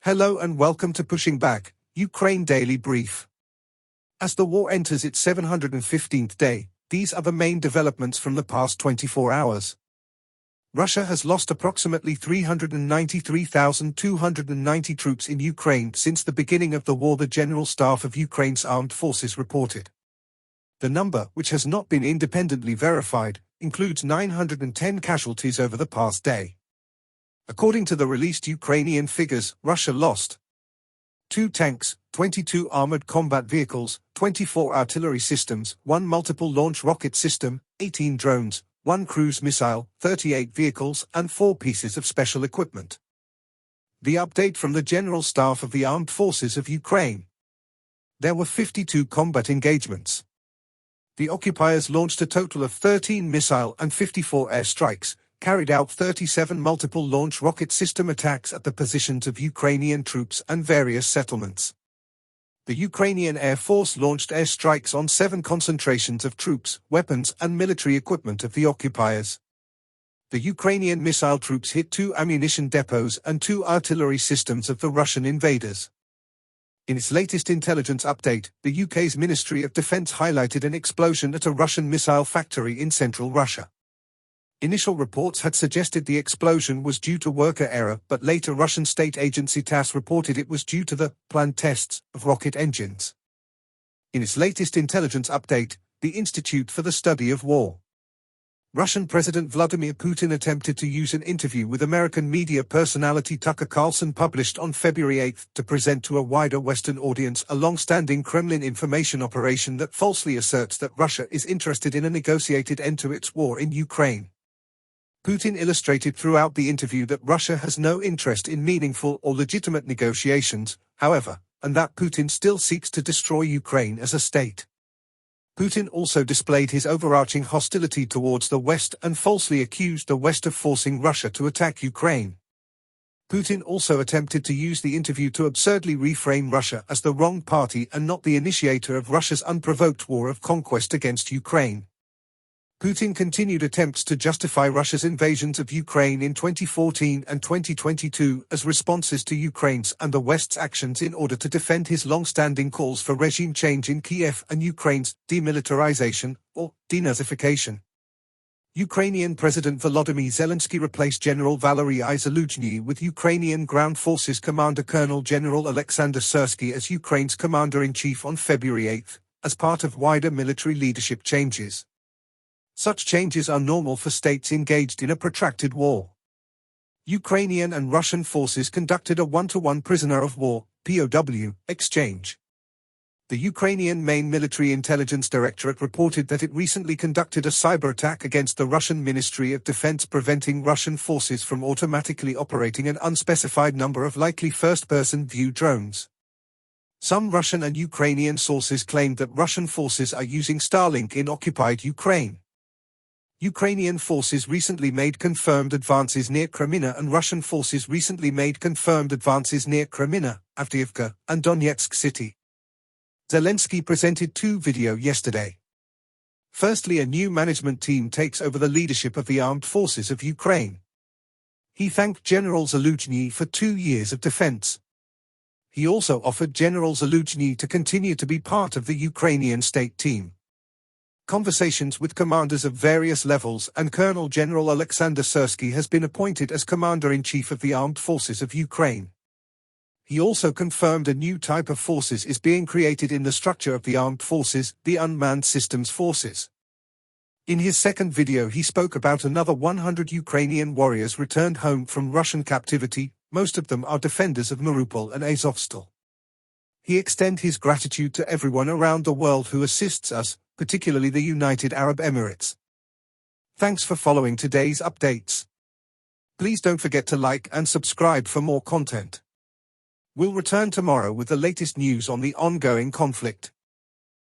Hello and welcome to Pushing Back, Ukraine Daily Brief. As the war enters its 715th day, these are the main developments from the past 24 hours. Russia has lost approximately 393,290 troops in Ukraine since the beginning of the war, the General Staff of Ukraine's armed forces reported. The number, which has not been independently verified, includes 910 casualties over the past day. According to the released Ukrainian figures, Russia lost 2 tanks, 22 armored combat vehicles, 24 artillery systems, 1 multiple launch rocket system, 18 drones, 1 cruise missile, 38 vehicles, and 4 pieces of special equipment. The update from the General Staff of the Armed Forces of Ukraine. There were 52 combat engagements. The occupiers launched a total of 13 missile and 54 airstrikes, carried out 37 multiple launch rocket system attacks at the positions of Ukrainian troops and various settlements. The Ukrainian Air Force launched airstrikes on 7 concentrations of troops, weapons and military equipment of the occupiers. The Ukrainian missile troops hit 2 ammunition depots and 2 artillery systems of the Russian invaders. In its latest intelligence update, the UK's Ministry of Defence highlighted an explosion at a Russian missile factory in central Russia. Initial reports had suggested the explosion was due to worker error, but later Russian state agency TASS reported it was due to the planned tests of rocket engines. In its latest intelligence update, the Institute for the Study of War. Russian President Vladimir Putin attempted to use an interview with American media personality Tucker Carlson published on February 8 to present to a wider Western audience a long-standing Kremlin information operation that falsely asserts that Russia is interested in a negotiated end to its war in Ukraine. Putin illustrated throughout the interview that Russia has no interest in meaningful or legitimate negotiations, however, and that Putin still seeks to destroy Ukraine as a state. Putin also displayed his overarching hostility towards the West and falsely accused the West of forcing Russia to attack Ukraine. Putin also attempted to use the interview to absurdly reframe Russia as the wrong party and not the initiator of Russia's unprovoked war of conquest against Ukraine. Putin continued attempts to justify Russia's invasions of Ukraine in 2014 and 2022 as responses to Ukraine's and the West's actions in order to defend his long-standing calls for regime change in Kiev and Ukraine's demilitarization or denazification. Ukrainian President Volodymyr Zelensky replaced General Valery Zaluzhny with Ukrainian Ground Forces Commander Colonel General Alexander Syrsky as Ukraine's commander-in-chief on February 8, as part of wider military leadership changes. Such changes are normal for states engaged in a protracted war. Ukrainian and Russian forces conducted a one-to-one prisoner of war (POW) exchange. The Ukrainian main military intelligence directorate reported that it recently conducted a cyber attack against the Russian Ministry of Defense, preventing Russian forces from automatically operating an unspecified number of likely first-person view drones. Some Russian and Ukrainian sources claimed that Russian forces are using Starlink in occupied Ukraine. Ukrainian forces recently made confirmed advances near Kreminna, and Russian forces recently made confirmed advances near Kreminna, Avdiivka, and Donetsk City. Zelensky presented 2 videos yesterday. Firstly, a new management team takes over the leadership of the armed forces of Ukraine. He thanked General Zaluzhny for 2 years of defense. He also offered General Zaluzhny to continue to be part of the Ukrainian state team. Conversations with commanders of various levels, and Colonel General Alexander Syrsky has been appointed as Commander-in-Chief of the Armed Forces of Ukraine. He also confirmed a new type of forces is being created in the structure of the armed forces, the Unmanned Systems Forces. In his second video he spoke about another 100 Ukrainian warriors returned home from Russian captivity. Most of them are defenders of Mariupol and Azovstal. He extends his gratitude to everyone around the world who assists us, particularly the United Arab Emirates. Thanks for following today's updates. Please don't forget to like and subscribe for more content. We'll return tomorrow with the latest news on the ongoing conflict.